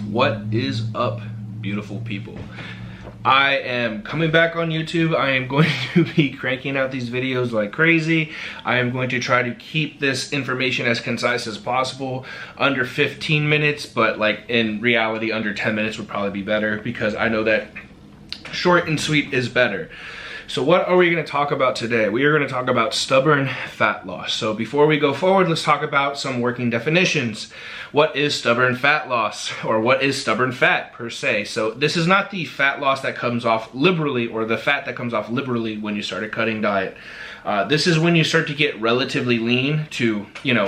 What is up, beautiful people? I am coming back on YouTube. I am going to be cranking out these videos like crazy. I am going to try to keep this information as concise as possible, under 15 minutes, but like in reality under 10 minutes would probably be better, because I know that short and sweet is better. So what are we going to talk about today? We are going to talk about stubborn fat loss. So before we go forward, let's talk about some working definitions. What is stubborn fat loss, or what is stubborn fat per se? So this is not the fat loss that comes off liberally, or the fat that comes off liberally when you start a cutting diet. This is when you start to get relatively lean to,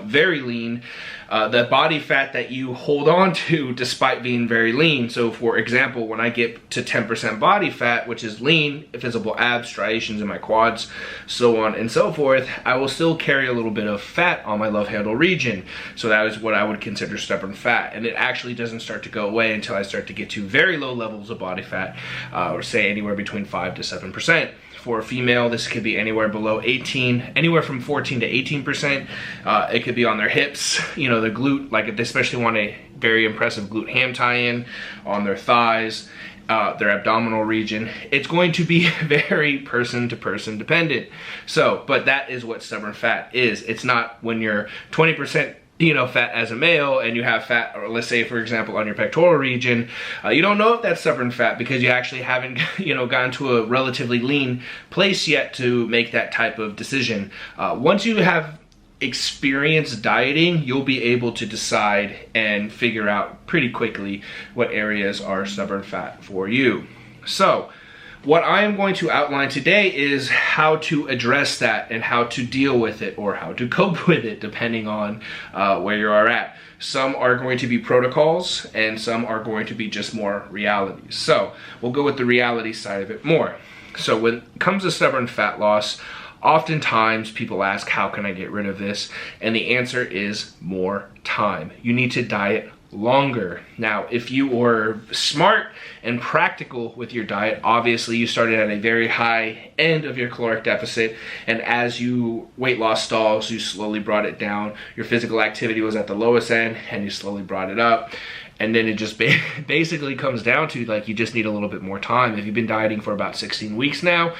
very lean. The body fat that you hold on to despite being very lean. So for example, when I get to 10% body fat, which is lean, visible abs, striations in my quads, so on and so forth, I will still carry a little bit of fat on my love handle region. So that is what I would consider stubborn fat. And it actually doesn't start to go away until I start to get to very low levels of body fat, or say anywhere between 5 to 7%. For a female, this could be anywhere below 18, anywhere from 14 to 18%. It could be on their hips, the glute, like if they especially want a very impressive glute ham tie-in, on their thighs, their abdominal region. It's going to be very person to person dependent. So, but that is what stubborn fat is. It's not when you're 20% fat as a male and you have fat, or let's say for example on your pectoral region, you don't know if that's stubborn fat because you actually haven't gotten to a relatively lean place yet to make that type of decision. Once you have experience dieting, you'll be able to decide and figure out pretty quickly what areas are stubborn fat for you. So what I am going to outline today is how to address that and how to deal with it, or how to cope with it, depending on where you are at. Some are going to be protocols and some are going to be just more realities. So we'll go with the reality side of it more. So when it comes to stubborn fat loss, oftentimes people ask, how can I get rid of this? And the answer is more time. You need to diet longer. Now, if you were smart and practical with your diet, obviously you started at a very high end of your caloric deficit, and as you weight loss stalls, you slowly brought it down. Your physical activity was at the lowest end and you slowly brought it up. And then it just basically comes down to, like, you just need a little bit more time. If you've been dieting for about 16 weeks now,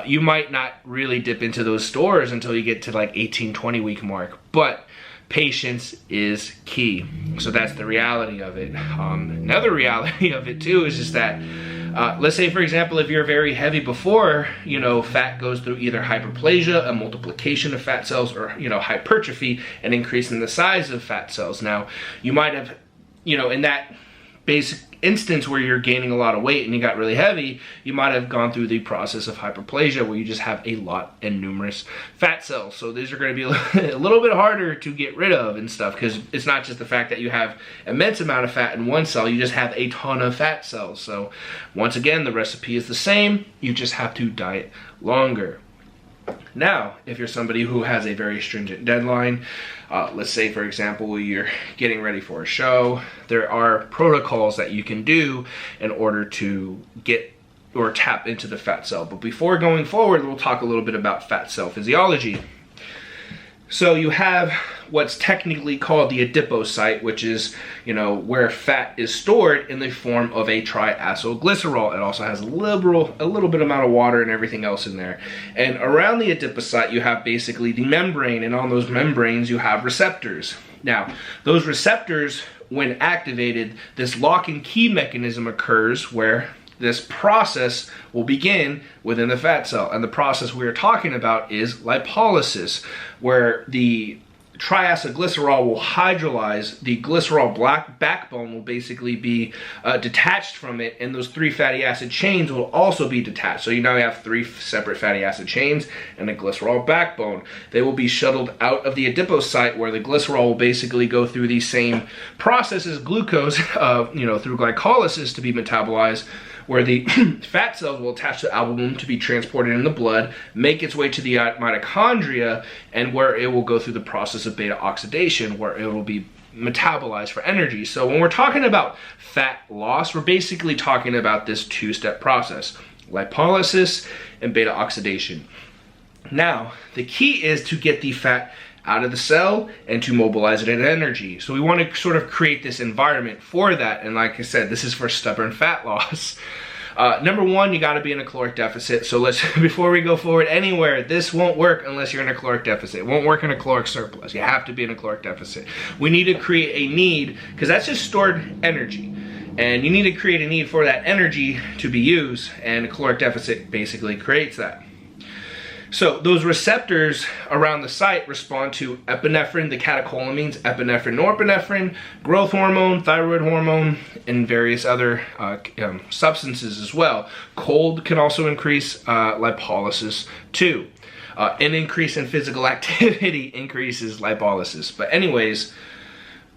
you might not really dip into those stores until you get to like 18, 20 week mark. But patience is key. So that's the reality of it. Another reality of it too is just that, let's say for example, if you're very heavy before, fat goes through either hyperplasia, a multiplication of fat cells, or, hypertrophy, an increase in the size of fat cells. Now, you might have, in that basic instance where you're gaining a lot of weight and you got really heavy, you might have gone through the process of hyperplasia where you just have a lot and numerous fat cells. So these are going to be a little bit harder to get rid of and stuff, because it's not just the fact that you have immense amount of fat in one cell, you just have a ton of fat cells. So once again, the recipe is the same, you just have to diet longer. Now, if you're somebody who has a very stringent deadline, let's say for example you're getting ready for a show, there are protocols that you can do in order to get or tap into the fat cell. But before going forward, we'll talk a little bit about fat cell physiology. So you have what's technically called the adipocyte, which is, where fat is stored in the form of a triacylglycerol. It also has a little bit amount of water and everything else in there. And around the adipocyte, you have basically the membrane, and on those membranes, you have receptors. Now, those receptors, when activated, this lock and key mechanism occurs where this process will begin within the fat cell. And the process we are talking about is lipolysis, where the triacylglycerol will hydrolyze, the glycerol backbone will basically be detached from it, and those three fatty acid chains will also be detached. So you now have three separate fatty acid chains and a glycerol backbone. They will be shuttled out of the adipocyte, where the glycerol will basically go through the same process as glucose, through glycolysis to be metabolized, where the fat cells will attach to albumin to be transported in the blood, make its way to the mitochondria, and where it will go through the process of beta-oxidation, where it will be metabolized for energy. So when we're talking about fat loss, we're basically talking about this two-step process: lipolysis and beta-oxidation. Now, the key is to get the fat out of the cell and to mobilize it into energy. So we want to sort of create this environment for that. And like I said, this is for stubborn fat loss. Number one, you got to be in a caloric deficit. So let's, before we go forward anywhere, this won't work unless you're in a caloric deficit. It won't work in a caloric surplus. You have to be in a caloric deficit. We need to create a need, because that's just stored energy. And you need to create a need for that energy to be used, and a caloric deficit basically creates that. So those receptors around the site respond to epinephrine, the catecholamines, epinephrine, norepinephrine, growth hormone, thyroid hormone, and various other substances as well. Cold can also increase lipolysis too. An increase in physical activity increases lipolysis. But anyways,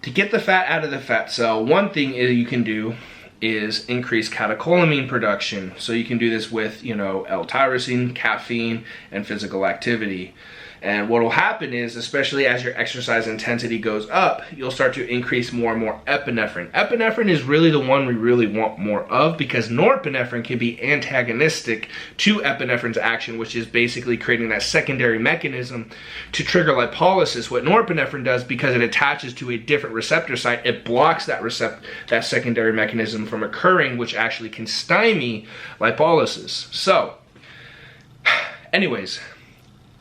to get the fat out of the fat cell, one thing you can do is increase catecholamine production. So you can do this with, L-tyrosine, caffeine, and physical activity. And what will happen is, especially as your exercise intensity goes up, you'll start to increase more and more epinephrine. Epinephrine is really the one we really want more of, because norepinephrine can be antagonistic to epinephrine's action, which is basically creating that secondary mechanism to trigger lipolysis. What norepinephrine does, because it attaches to a different receptor site, it blocks that secondary mechanism from occurring, which actually can stymie lipolysis. So, anyways,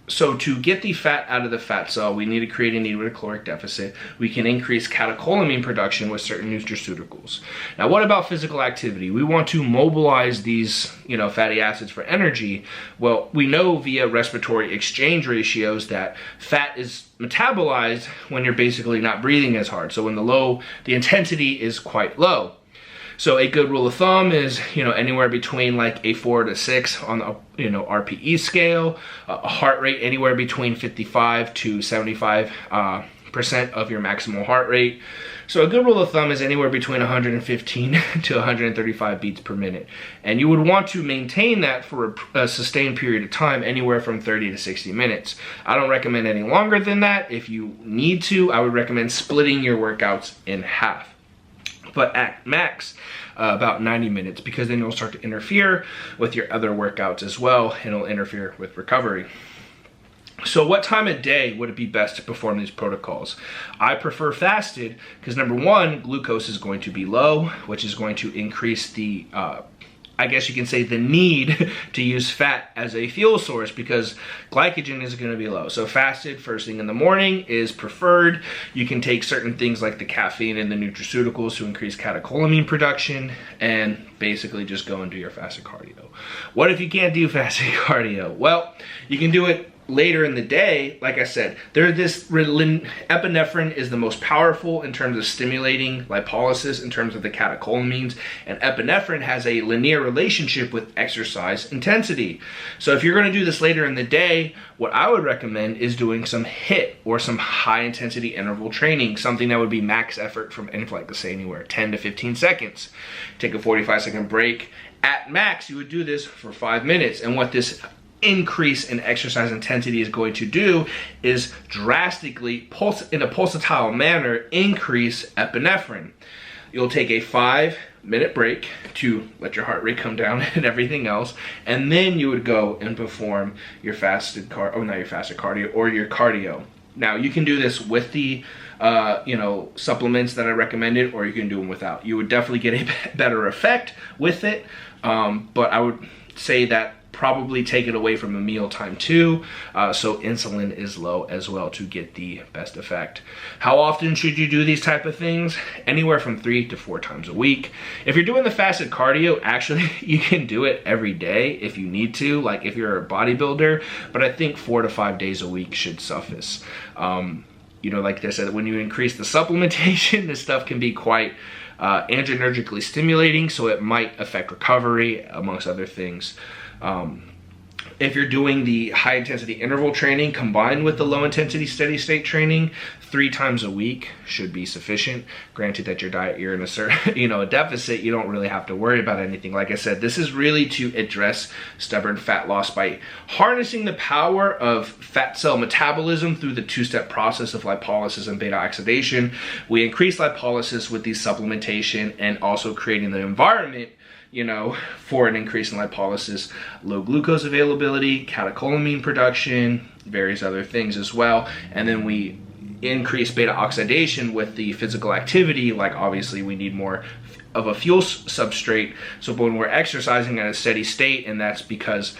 so to get the fat out of the fat cell, we need to create a need with a caloric deficit. We can increase catecholamine production with certain nutraceuticals. Now, what about physical activity? We want to mobilize these, fatty acids for energy. Well, we know via respiratory exchange ratios that fat is metabolized when you're basically not breathing as hard. So when the intensity is quite low. So a good rule of thumb is, anywhere between like a 4 to 6 on the, RPE scale, a heart rate anywhere between 55 to 75% of your maximal heart rate. So a good rule of thumb is anywhere between 115 to 135 beats per minute. And you would want to maintain that for a sustained period of time, anywhere from 30 to 60 minutes. I don't recommend any longer than that. If you need to, I would recommend splitting your workouts in half. But at max, about 90 minutes, because then you'll start to interfere with your other workouts as well, and it'll interfere with recovery. So what time of day would it be best to perform these protocols? I prefer fasted because, number one, glucose is going to be low, which is going to increase the I guess you can say the need to use fat as a fuel source, because glycogen is going to be low. So fasted first thing in the morning is preferred. You can take certain things like the caffeine and the nutraceuticals to increase catecholamine production, and basically just go and do your fasted cardio. What if you can't do fasted cardio? Well, you can do it later in the day. Like I said, epinephrine is the most powerful in terms of stimulating lipolysis in terms of the catecholamines, and epinephrine has a linear relationship with exercise intensity. So if you're going to do this later in the day, what I would recommend is doing some HIIT or some high intensity interval training, something that would be max effort from, like to say, anywhere 10 to 15 seconds. Take a 45-second break. At max, you would do this for 5 minutes, and what this increase in exercise intensity is going to do is drastically, in a pulsatile manner, increase epinephrine. You'll take a 5-minute break to let your heart rate come down and everything else, and then you would go and perform your cardio or your cardio. Now, you can do this with the supplements that I recommended, or you can do them without. You would definitely get a better effect with it, but I would say that probably take it away from a meal time too, so insulin is low as well to get the best effect. How often should you do these type of things? Anywhere from 3 to 4 times a week. If you're doing the fasted cardio, actually you can do it every day if you need to, like if you're a bodybuilder, but I think 4 to 5 days a week should suffice. Like I said, when you increase the supplementation, this stuff can be quite adrenergically stimulating, so it might affect recovery, amongst other things. If you're doing the high intensity interval training combined with the low intensity steady state training, 3 times a week should be sufficient. Granted that your diet, you're in a certain, a deficit, you don't really have to worry about anything. Like I said, this is really to address stubborn fat loss by harnessing the power of fat cell metabolism through the 2-step process of lipolysis and beta-oxidation. We increase lipolysis with the supplementation and also creating the environment for an increase in lipolysis, low glucose availability, catecholamine production, various other things as well. And then we increase beta-oxidation with the physical activity. Like obviously we need more of a fuel substrate. So when we're exercising at a steady state, and that's because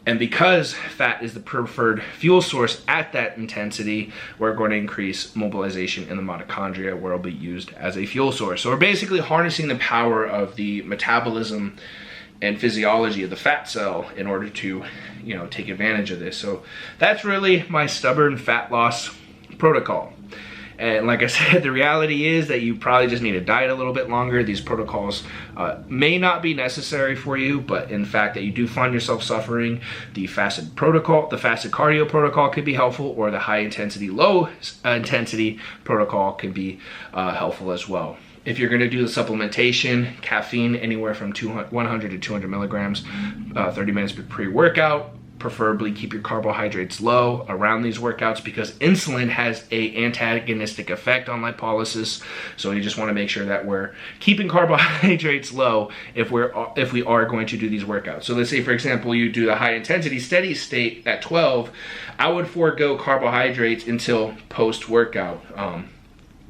fat is the preferred fuel source at that intensity, we're going to increase mobilization in the mitochondria, where it'll be used as a fuel source. So we're basically harnessing the power of the metabolism and physiology of the fat cell in order to, you know, take advantage of this. So that's really my stubborn fat loss protocol. And like I said, the reality is that you probably just need to diet a little bit longer. These protocols may not be necessary for you, but in fact that you do find yourself suffering, the fasted protocol, the fasted cardio protocol could be helpful, or the high intensity, low intensity protocol can be helpful as well. If you're gonna do the supplementation, caffeine anywhere from 100 to 200 milligrams, 30 minutes pre-workout. Preferably keep your carbohydrates low around these workouts, because insulin has a antagonistic effect on lipolysis. So you just want to make sure that we're keeping carbohydrates low if we are going to do these workouts. So let's say, for example, you do the high intensity steady state at 12. I would forego carbohydrates until post-workout.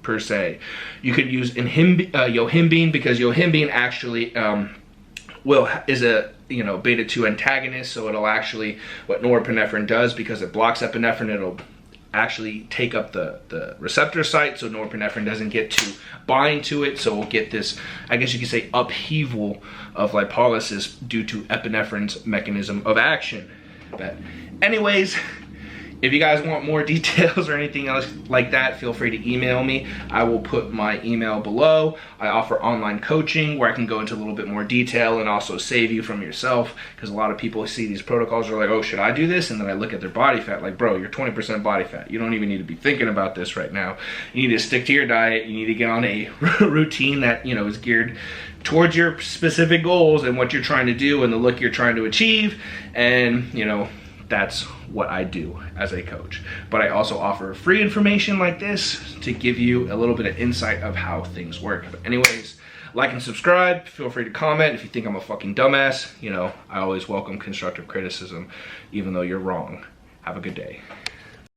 Per se, you could use yohimbine, because yohimbine actually is a beta-2 antagonist, so it'll actually, what norepinephrine does, because it blocks epinephrine, it'll actually take up the receptor site, so norepinephrine doesn't get to bind to it, so we'll get this, I guess you could say, upheaval of lipolysis due to epinephrine's mechanism of action. But anyways, if you guys want more details or anything else like that, feel free to email me. I will put my email below. I offer online coaching where I can go into a little bit more detail and also save you from yourself, because a lot of people see these protocols are like, oh, should I do this? And then I look at their body fat like, bro, you're 20% body fat. You don't even need to be thinking about this right now. You need to stick to your diet. You need to get on a routine that, you know, is geared towards your specific goals and what you're trying to do and the look you're trying to achieve. And, you know, that's what I do as a coach. But I also offer free information like this to give you a little bit of insight of how things work. But anyways, like and subscribe. Feel free to comment if you think I'm a fucking dumbass. You know, I always welcome constructive criticism, even though you're wrong. Have a good day.